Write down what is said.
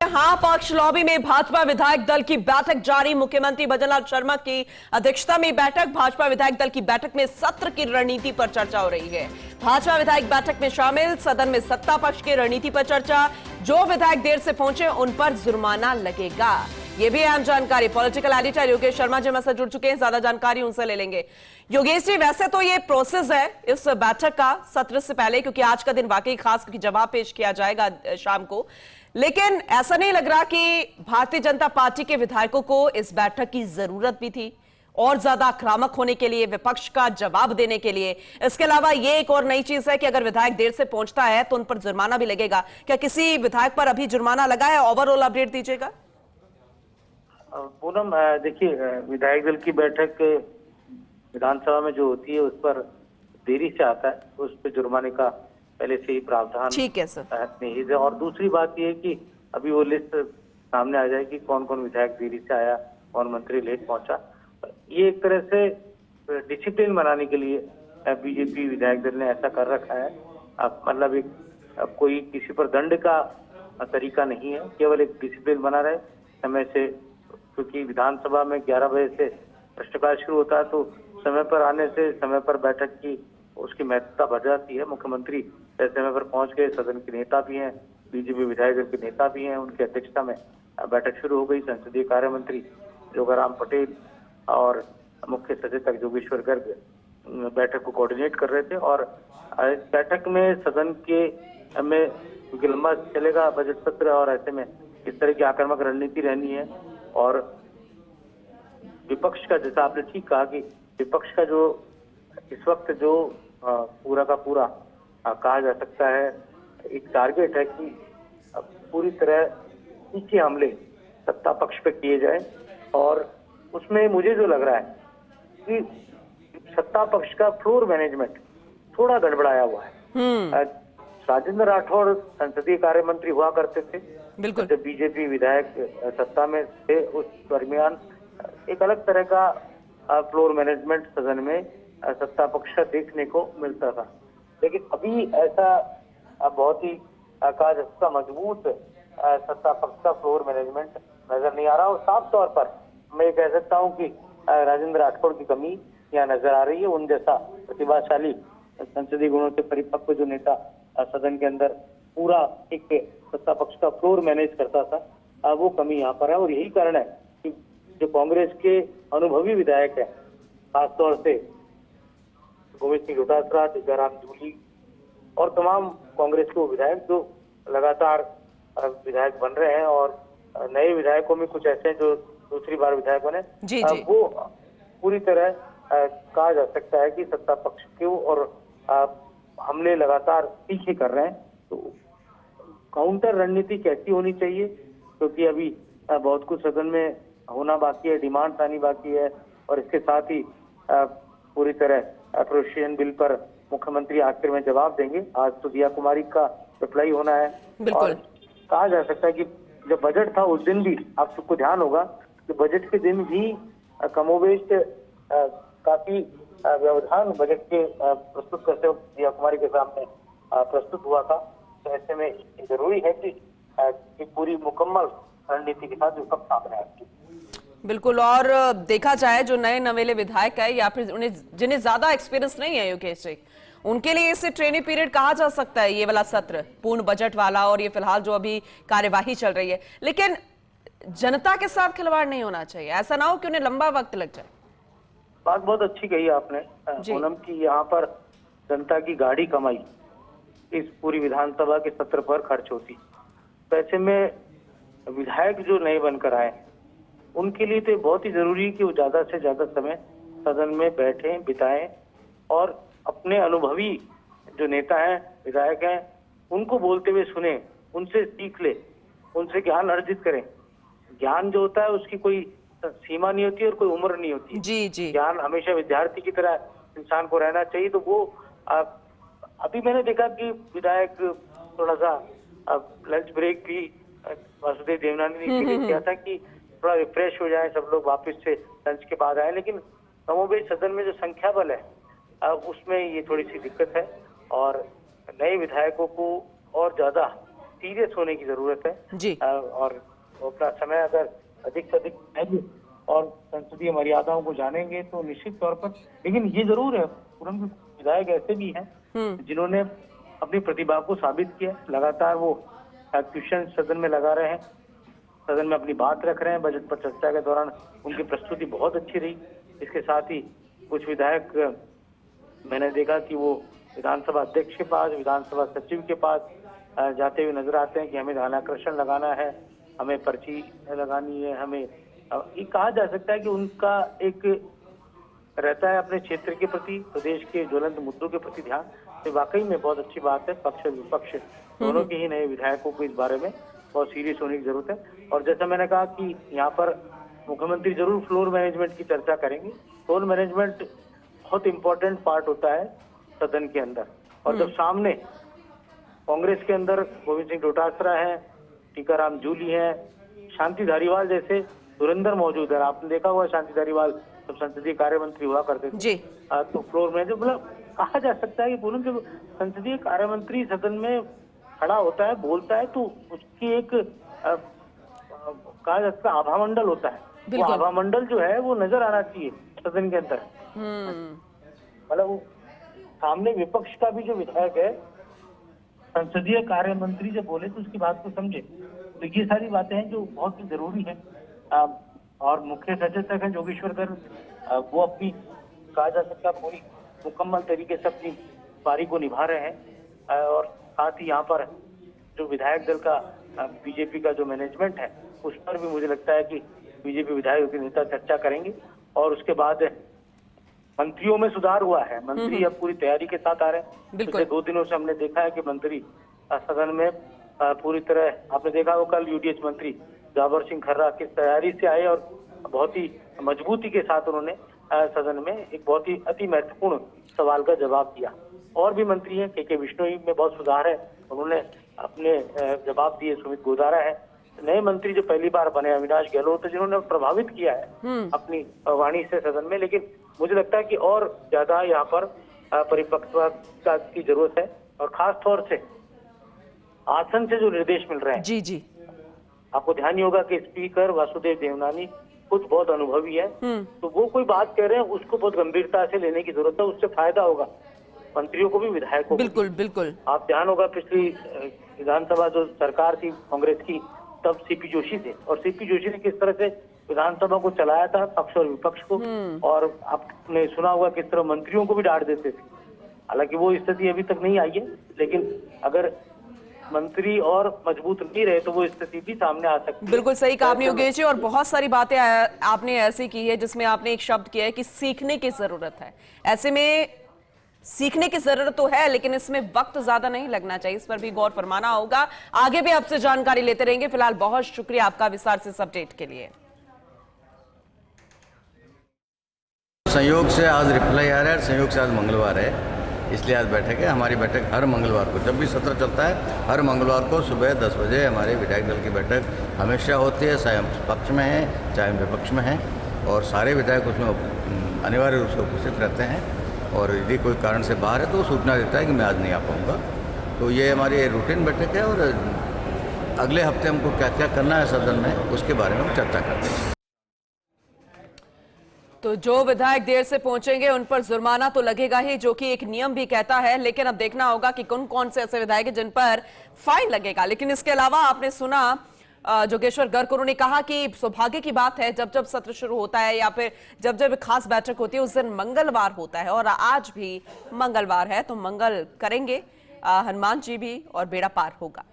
हाँ, पक्ष लॉबी में भाजपा विधायक दल की बैठक जारी। मुख्यमंत्री भजनलाल शर्मा की अध्यक्षता में बैठक। भाजपा विधायक दल की बैठक में सत्र की रणनीति पर चर्चा हो रही है। भाजपा विधायक बैठक में शामिल, सदन में सत्ता पक्ष की रणनीति पर चर्चा। जो विधायक देर से पहुंचे उन पर जुर्माना लगेगा, ये भी अहम जानकारी। पॉलिटिकल एडिटर योगेश शर्मा जी हमारे साथ जुड़ चुके हैं, ज्यादा जानकारी उनसे ले लेंगे। योगेश जी, वैसे तो ये प्रोसेस है इस बैठक का सत्र से पहले, क्योंकि आज का दिन वाकई खास, क्योंकि जवाब पेश किया जाएगा शाम को, लेकिन ऐसा नहीं लग रहा कि भारतीय जनता पार्टी के विधायकों को इस बैठक की जरूरत भी थी और ज्यादा आक्रामक होने के लिए, विपक्ष का जवाब देने के लिए। इसके अलावा ये एक और नई चीज है कि अगर विधायक देर से पहुंचता है तो उन पर जुर्माना भी लगेगा। क्या किसी विधायक पर अभी जुर्माना लगा है? ओवरऑल अपडेट दीजिएगा। पूनम, देखिए, विधायक दल की बैठक विधानसभा में जो होती है उस पर देरी से आता है, उस पर जुर्माने का पहले से ही प्रावधान ठीक है सर, निहित है। और दूसरी बात यह है कि अभी वो लिस्ट सामने आ जाएगी, कौन कौन विधायक देरी से आया, कौन मंत्री लेट पहुंचा। ये एक तरह से डिसिप्लिन बनाने के लिए बीजेपी विधायक दल ने ऐसा कर रखा है। मतलब एक कोई किसी पर दंड का तरीका नहीं है, केवल एक डिसिप्लिन बना रहे समय से, क्योंकि विधानसभा में 11 बजे से प्रश्नकाल शुरू होता है, तो समय पर आने से समय पर बैठक की उसकी महत्वता बढ़ जाती है। मुख्यमंत्री समय पर पहुंच गए, सदन के नेता भी हैं, बीजेपी विधायक दल के नेता भी हैं, उनकी अध्यक्षता में बैठक शुरू हो गई। संसदीय कार्य मंत्री जोगाराम पटेल और मुख्य सचेतक जोगेश्वर गर्ग बैठक को कोऑर्डिनेट कर रहे थे। और बैठक में सदन के में क्योंकि लंबा चलेगा बजट सत्र, और ऐसे में इस तरह की आक्रामक रणनीति रहनी है। और विपक्ष का, जैसा आपने ठीक कहा कि विपक्ष का जो इस वक्त जो पूरा का पूरा कहा जा सकता है एक टारगेट है कि पूरी तरह तीखे हमले सत्ता पक्ष पे किए जाए। और उसमें मुझे जो लग रहा है कि सत्ता पक्ष का फ्लोर मैनेजमेंट थोड़ा गड़बड़ाया हुआ है। राजेंद्र राठौड़ संसदीय कार्य मंत्री हुआ करते थे, बिल्कुल। जब बीजेपी विधायक सत्ता में थे उस दरमियान एक अलग तरह का फ्लोर मैनेजमेंट सदन में सत्ता पक्ष का देखने को मिलता था। लेकिन अभी ऐसा बहुत ही का मजबूत सत्ता पक्ष का फ्लोर मैनेजमेंट नजर नहीं आ रहा। और साफ तौर पर मैं कह सकता हूं कि राजेंद्र राठौड़ की कमी यहाँ नजर आ रही है। उन जैसा प्रतिभाशाली संसदीय गुणों से परिपक्व जो नेता सदन के अंदर पूरा एक सत्ता पक्ष का फ्लोर मैनेज करता था, वो कमी यहाँ पर है। और यही कारण है कि जो कांग्रेस के अनुभवी विधायक है, खासतौर से गोविंद सिंह डोटासरा, टीकाराम जूली और तमाम कांग्रेस के विधायक जो लगातार विधायक बन रहे हैं, और नए विधायकों में कुछ ऐसे हैं जो दूसरी बार विधायक बने, वो पूरी तरह कहा जा सकता है कि सत्ता पक्ष के और हमले लगातार तीखे कर रहे हैं। तो काउंटर रणनीति कैसी होनी चाहिए, क्योंकि अभी बहुत कुछ सदन में होना बाकी है, डिमांड आनी बाकी है। और इसके साथ ही पूरी तरह अप्रोप्रिएशन बिल पर मुख्यमंत्री आखिर में जवाब देंगे। आज तो दिया कुमारी का रिप्लाई होना है। और कहा जा सकता है कि जब बजट था उस दिन भी, आप सबको ध्यान होगा कि बजट के दिन भी कमोबेश काफी व्यवधान बजट के प्रस्तुत करते वक्त दिया कुमारी के सामने प्रस्तुत हुआ था। तो ऐसे में जरूरी है कि पूरी मुकम्मल रणनीति के साथ सब सामने आए। बिल्कुल। और देखा जाए जो नए नवेले विधायक है या फिर उन्हें जिन्हें ज्यादा एक्सपीरियंस नहीं है योगेश जी, उनके लिए इसे ट्रेनिंग पीरियड कहा जा सकता है, ये वाला सत्र पूर्ण बजट वाला, और ये फिलहाल जो अभी कार्यवाही चल रही है। लेकिन जनता के साथ खिलवाड़ नहीं होना चाहिए, ऐसा ना हो कि उन्हें लंबा वक्त लग जाए। बात बहुत अच्छी कही आपने पूनम की। यहाँ पर जनता की गाड़ी कमाई इस पूरी विधानसभा के सत्र पर खर्च होती। तो ऐसे में विधायक जो नए बनकर आए उनके लिए तो बहुत ही जरूरी है कि वो ज्यादा से ज्यादा समय सदन में बैठें, बिताएं और अपने अनुभवी जो नेता हैं, विधायक हैं, उनको बोलते हुए सुने, उनसे सीख ले, उनसे ज्ञान अर्जित करें। ज्ञान जो होता है उसकी कोई सीमा नहीं होती और कोई उम्र नहीं होती। जी। ज्ञान हमेशा विद्यार्थी की तरह इंसान को रहना चाहिए। तो वो अभी मैंने देखा कि विधायक थोड़ा सा लंच ब्रेक भी वासुदेव देवनानी ने इसलिए किया था कि थोड़ा रिफ्रेश हो जाए, सब लोग वापस से लंच के बाद आए। लेकिन कमोबेश सदन में जो संख्या बल है उसमें ये थोड़ी सी दिक्कत है। और नए विधायकों को और ज्यादा सीरियस होने की जरूरत है जी। और अपना समय अगर अधिक से अधिक देंगे और संसदीय मर्यादाओं को जानेंगे तो निश्चित तौर पर, लेकिन ये जरूर है पूरन के विधायक ऐसे भी हैं जिन्होंने अपनी प्रतिभा को साबित किया, लगातार वो क्वेश्चन सदन में लगा रहे हैं, सदन में अपनी बात रख रहे हैं। बजट पर चर्चा के दौरान उनकी प्रस्तुति बहुत अच्छी रही। इसके साथ ही कुछ विधायक मैंने देखा कि वो विधानसभा अध्यक्ष के पास, विधानसभा सचिव के पास जाते हुए नजर आते हैं कि हमें ध्यानाकर्षण लगाना है, हमें पर्ची लगानी है, हमें ये कहा जा सकता है कि उनका एक रहता है अपने क्षेत्र के प्रति, प्रदेश के ज्वलंत मुद्दों के प्रति ध्यान। तो वाकई में बहुत अच्छी बात है। पक्ष विपक्ष दोनों के ही नए विधायकों को इस बारे में बहुत सीरियस होने की जरूरत है। और जैसा मैंने कहा कि यहाँ पर मुख्यमंत्री जरूर फ्लोर मैनेजमेंट की चर्चा करेंगे। फ्लोर मैनेजमेंट बहुत इंपॉर्टेंट पार्ट होता है सदन के अंदर। और जब सामने कांग्रेस के अंदर गोविंद सिंह डोटासरा है, टीकाराम जूली है, शांति धारीवाल जैसे धुरंधर मौजूद है। आपने देखा हुआ शांति धारीवाल जब संसदीय कार्य मंत्री हुआ करते थे तो फ्लोर में जो मतलब कहा जा सकता है कि पूनम जब संसदीय कार्य मंत्री सदन में खड़ा होता है, बोलता है, तो उसकी एक कहा जा सकता है आभामंडल होता है। वो आभामंडल जो है वो नजर आना चाहिए सदन के अंदर। मतलब सामने विपक्ष का भी जो विधायक है, संसदीय कार्य मंत्री जब बोले तो उसकी बात को समझे। तो ये सारी बातें हैं जो बहुत ही जरूरी है। और मुख्य सचेतक है जोगेश्वर गर्ग, वो अपनी कहा जा सकता है पूरी मुकम्मल तरीके से अपनी पारी को निभा रहे हैं। और साथ ही यहाँ पर जो विधायक दल का बीजेपी का जो मैनेजमेंट है उस पर भी मुझे लगता है कि बीजेपी विधायक के नेता चर्चा करेंगे। और उसके बाद मंत्रियों में सुधार हुआ है, मंत्री अब पूरी तैयारी के साथ आ रहे हैं। पिछले 2 दिनों से हमने देखा है कि मंत्री सदन में पूरी तरह, आपने देखा वो कल यूडीएच मंत्री जाबर सिंह खर्रा किस तैयारी से आए और बहुत ही मजबूती के साथ उन्होंने सदन में एक बहुत ही अति महत्वपूर्ण सवाल का जवाब दिया। और भी मंत्री हैं, के बिश्नोई में बहुत सुधार है, उन्होंने अपने जवाब दिए। सुमित गोदारा है, नए मंत्री जो पहली बार बने अविनाश गहलोत, जिन्होंने प्रभावित किया है अपनी वाणी से सदन में। लेकिन मुझे लगता है कि और ज्यादा यहाँ पर परिपक्वता की जरूरत है। और खास तौर से आसन से जो निर्देश मिल रहे हैं, जी आपको ध्यान ही होगा कि स्पीकर वासुदेव देवनानी खुद बहुत अनुभवी है, तो वो कोई बात कह रहे हैं उसको बहुत गंभीरता से लेने की जरूरत है। उससे फायदा होगा मंत्रियों को भी, विधायकों को भी। बिल्कुल। आप ध्यान होगा पिछली विधानसभा जो सरकार थी कांग्रेस की, तब सीपी जोशी थे, और सीपी जोशी ने किस तरह से विधानसभा को चलाया था, पक्ष और विपक्ष को। और आपने सुना होगा किस तरह मंत्रियों को भी डांट देते थे। हालांकि वो स्थिति अभी तक नहीं आई है, लेकिन अगर मंत्री और मजबूत नहीं रहे तो वो स्थिति भी सामने आ सकती है। बिल्कुल सही कहा आपने योगेश जी। और बहुत सारी बातें आपने ऐसी की है जिसमें आपने एक शब्द किया है कि सीखने की जरूरत है। ऐसे में सीखने की जरूरत तो है, लेकिन इसमें वक्त ज्यादा नहीं लगना चाहिए, इस पर भी गौर फरमाना होगा। आगे भी आपसे जानकारी लेते रहेंगे। फिलहाल बहुत शुक्रिया आपका विस्तार से इस अपडेट के लिए। संयोग से आज रिप्लाई आ रहा है, संयोग से आज मंगलवार है, इसलिए आज बैठक है। हमारी बैठक हर मंगलवार को, जब भी सत्र चलता है हर मंगलवार को सुबह 10 बजे हमारे विधायक दल की बैठक हमेशा होती है, चाहे हम पक्ष में हैं चाहे हम विपक्ष में हैं। और सारे विधायक उसमें अनिवार्य रूप से उपस्थित रहते हैं। और यदि कोई कारण से बाहर है तो सूचना देता है कि मैं आज नहीं आ पाऊँगा। तो ये हमारी रूटीन बैठक है। और अगले हफ्ते हमको क्या क्या करना है सदन में, उसके बारे में हम चर्चा करते हैं। तो जो विधायक देर से पहुंचेंगे उन पर जुर्माना तो लगेगा ही, जो कि एक नियम भी कहता है। लेकिन अब देखना होगा कि कौन कौन से ऐसे विधायक हैं जिन पर फाइन लगेगा। लेकिन इसके अलावा आपने सुना जोगेश्वर गर्ग, उन्होंने कहा कि सौभाग्य की बात है जब जब सत्र शुरू होता है या फिर जब जब खास बैठक होती है उस दिन मंगलवार होता है। और आज भी मंगलवार है, तो मंगल करेंगे हनुमान जी भी और बेड़ा पार होगा।